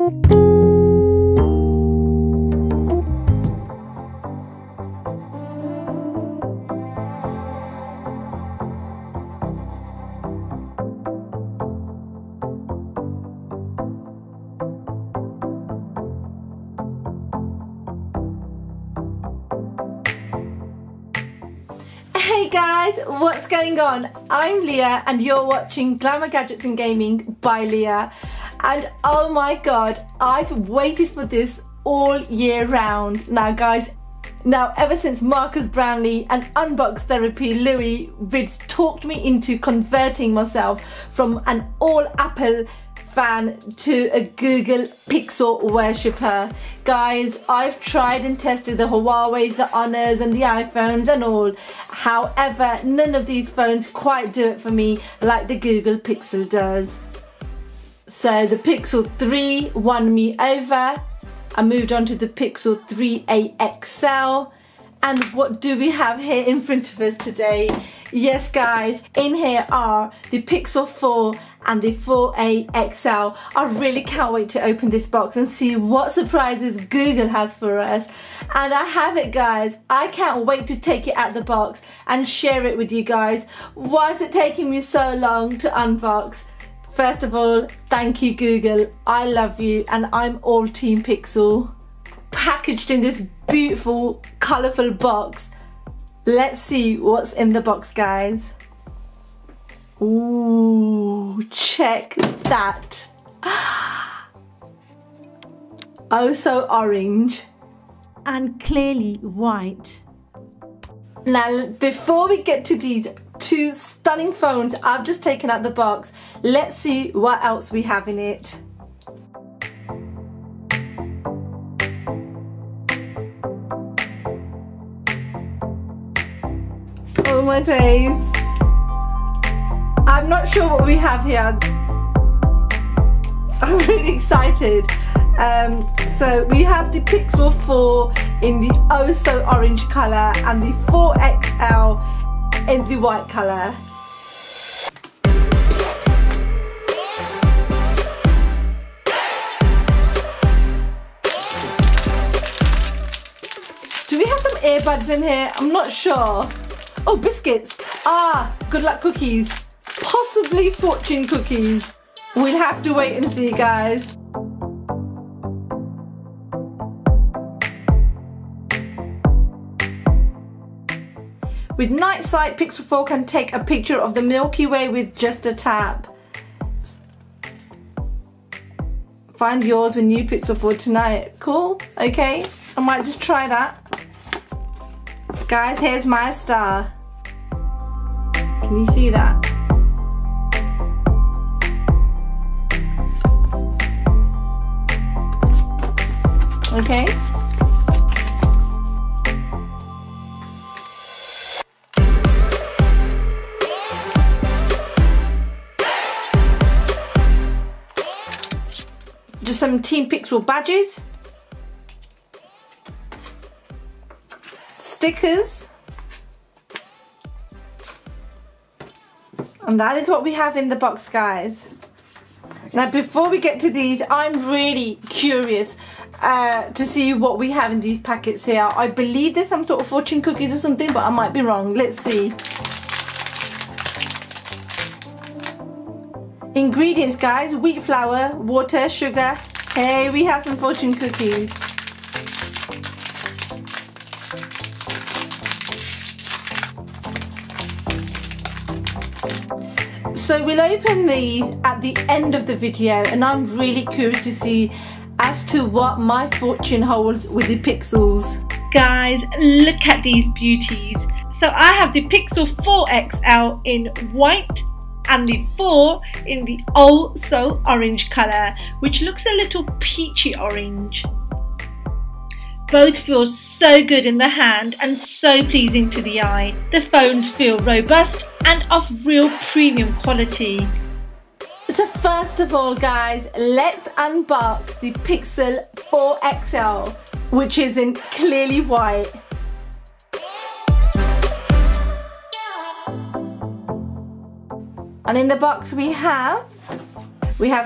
Hey guys, what's going on? I'm Leah and you're watching Glamour Gadgets and Gaming by Leah. And oh my god, I've waited for this all year round. Now ever since Marcus Brownlee and Unbox Therapy Louis Vids talked me into converting myself from an all Apple fan to a Google Pixel worshipper. Guys, I've tried and tested the Huawei, the Honors and the iPhones and all. However, none of these phones quite do it for me like the Google Pixel does. So the Pixel 3 won me over. I moved on to the Pixel 3a XL. And what do we have here in front of us today? Yes guys, in here are the Pixel 4 and the 4a XL. I really can't wait to open this box and see what surprises Google has for us. And I have it guys, I can't wait to take it out the box and share it with you guys. Why is it taking me so long to unbox? First of all, thank you Google, I love you and I'm all Team Pixel. Packaged in this beautiful, colourful box. Let's see what's in the box, guys. Ooh, check that. Oh, so orange. And clearly white. Now, before we get to these two stunning phones I've just taken out the box, let's see what else we have in it. Oh my days. I'm not sure what we have here. I'm really excited. So we have the Pixel 4 in the oh so orange colour and the 4XL in the white colour. Do we have some earbuds in here? I'm not sure. Oh, biscuits. Ah, good luck cookies. Possibly fortune cookies. We'll have to wait and see, guys. With night sight, Pixel 4 can take a picture of the Milky Way with just a tap. Find yours with new Pixel 4 tonight. Cool, okay. I might just try that. Guys, here's my star. Can you see that? Okay. Just some Team Pixel badges. Stickers. And that is what we have in the box, guys. Now before we get to these, I'm really curious to see what we have in these packets here. I believe there's some sort of fortune cookies or something, but I might be wrong. Let's see. Ingredients, guys: wheat flour, water, sugar. Hey, we have some fortune cookies. So we'll open these at the end of the video, and I'm really curious to see as to what my fortune holds with the Pixels. Guys, look at these beauties. So I have the Pixel 4 XL in white and the 4 in the oh so orange colour, which looks a little peachy orange. Both feel so good in the hand and so pleasing to the eye. The phones feel robust and of real premium quality. So first of all, guys, let's unbox the Pixel 4 XL, which is in clearly white. And in the box we have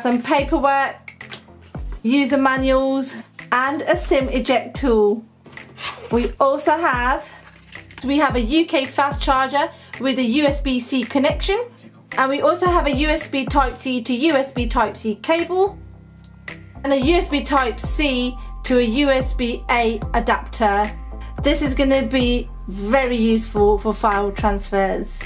some paperwork. user manuals, and a SIM eject tool. We also have a UK fast charger with a USB-C connection, and we also have a USB Type-C to USB Type-C cable, and a USB Type-C to a USB-A adapter. This is going to be very useful for file transfers.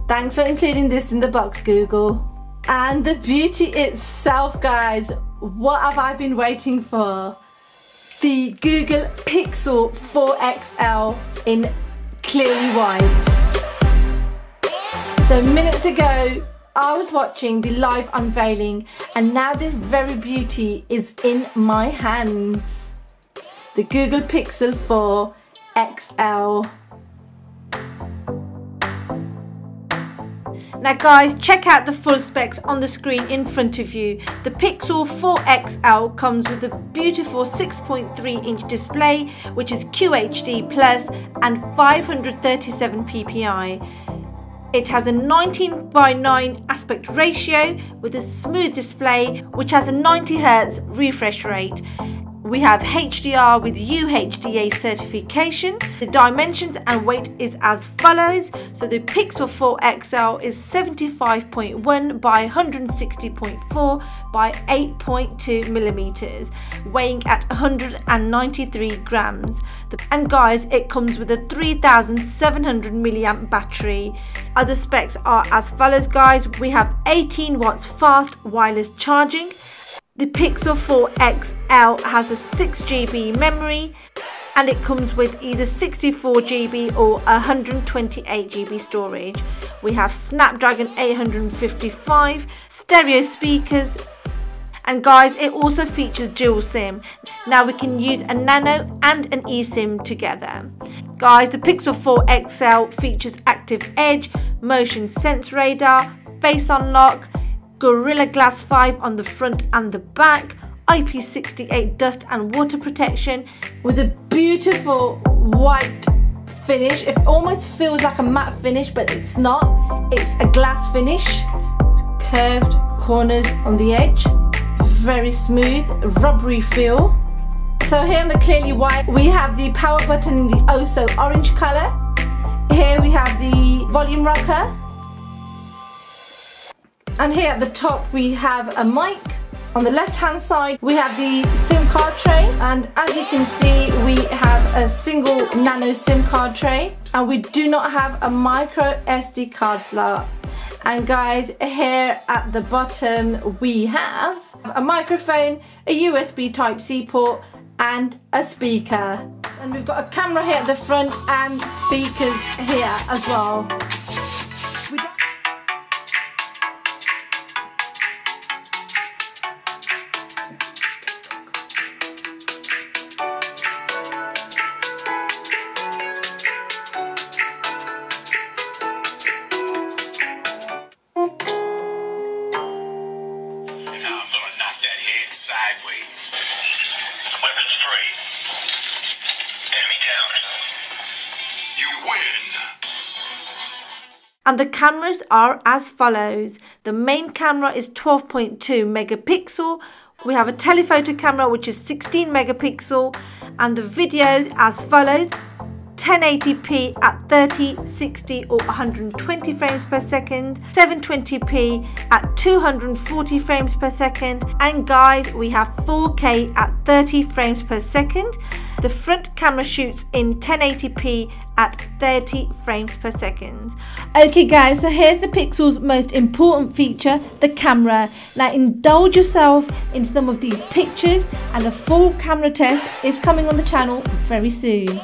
Thanks for including this in the box, Google. And the beauty itself, guys, what have I been waiting for? The Google Pixel 4 XL in clearly white. So minutes ago I was watching the live unveiling, and now this very beauty is in my hands. The Google Pixel 4 XL. Now guys, check out the full specs on the screen in front of you. The Pixel 4 XL comes with a beautiful 6.3-inch display, which is QHD Plus and 537 ppi. It has a 19:9 aspect ratio with a smooth display, which has a 90 Hz refresh rate. We have HDR with UHDA certification. The dimensions and weight is as follows. So the Pixel 4 XL is 75.1 by 160.4 by 8.2 millimeters, weighing at 193 grams. And guys, it comes with a 3700 milliamp battery. Other specs are as follows, guys. We have 18 watts fast wireless charging. The Pixel 4 XL has a 6 GB memory, and it comes with either 64 GB or 128 GB storage. We have Snapdragon 855, stereo speakers, and guys, it also features dual SIM. Now we can use a nano and an eSIM together. Guys, the Pixel 4 XL features active edge, motion sense radar, face unlock, Gorilla Glass 5 on the front and the back, IP68 dust and water protection, with a beautiful white finish. It almost feels like a matte finish, but it's not. It's a glass finish, curved corners on the edge, very smooth, rubbery feel. So here on the clearly white, we have the power button in the oh so orange colour. Here we have the volume rocker. And here at the top we have a mic. On the left hand side we have the SIM card tray, and as you can see we have a single nano SIM card tray, and we do not have a micro SD card slot. And guys, here at the bottom we have a microphone, a USB Type-C port and a speaker. And we've got a camera here at the front and speakers here as well. Sideways. Weapons free. Enemy down. You win. And the cameras are as follows. The main camera is 12.2 megapixel. We have a telephoto camera which is 16 megapixel, and the video as follows: 1080p at 30, 60 or 120 frames per second, 720p at 240 frames per second, and guys, we have 4K at 30 frames per second. The front camera shoots in 1080p at 30 frames per second. Okay guys, so here's the Pixel's most important feature, the camera. Now indulge yourself in some of these pictures, and a full camera test is coming on the channel very soon.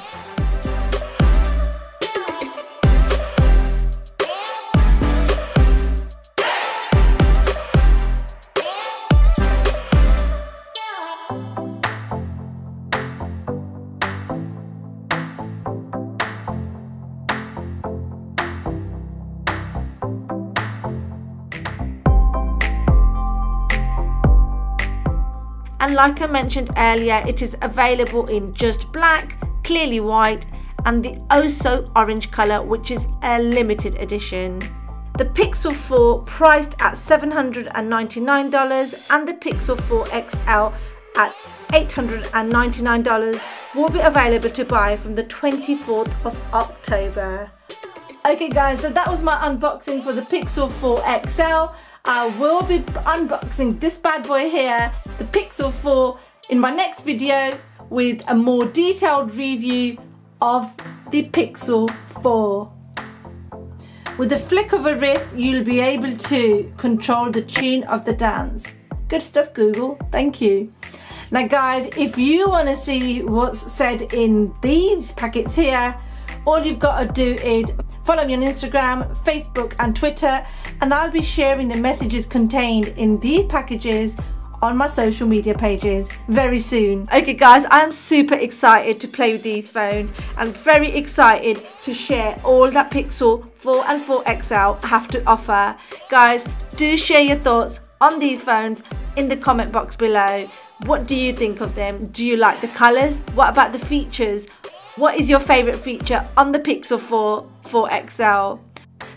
And like I mentioned earlier, it is available in just black, clearly white, and the oh so orange colour, which is a limited edition. The Pixel 4 priced at $799 and the Pixel 4 XL at $899 will be available to buy from the 24th of October. Okay guys, so that was my unboxing for the Pixel 4 XL. I will be unboxing this bad boy here, the Pixel 4, in my next video with a more detailed review of the Pixel 4. With the flick of a wrist, you'll be able to control the tune of the dance. Good stuff, Google. Thank you. Now guys, if you want to see what's said in these packets here, all you've got to do is follow me on Instagram, Facebook and Twitter, and I'll be sharing the messages contained in these packages on my social media pages very soon. Okay guys, I'm super excited to play with these phones and very excited to share all that Pixel 4 and 4 XL have to offer. Guys, do share your thoughts on these phones in the comment box below. What do you think of them? Do you like the colours? What about the features? What is your favourite feature on the Pixel 4 XL?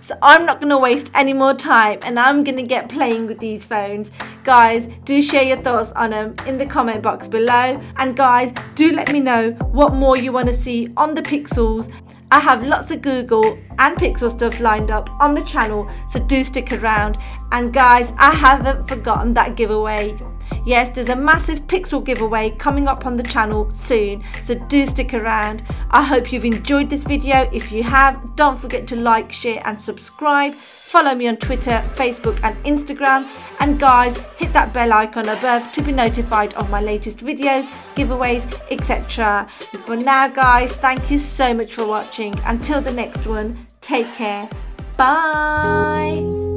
So I'm not going to waste any more time and I'm going to get playing with these phones. Guys, do share your thoughts on them in the comment box below. And guys, do let me know what more you want to see on the Pixels. I have lots of Google and Pixel stuff lined up on the channel, so do stick around. And guys, I haven't forgotten that giveaway. Yes, there's a massive Pixel giveaway coming up on the channel soon, so do stick around. I hope you've enjoyed this video. If you have, don't forget to like, share and subscribe. Follow me on Twitter, Facebook and Instagram. And guys, hit that bell icon above to be notified of my latest videos, giveaways, etc. And for now guys, thank you so much for watching. Until the next one, take care. Bye.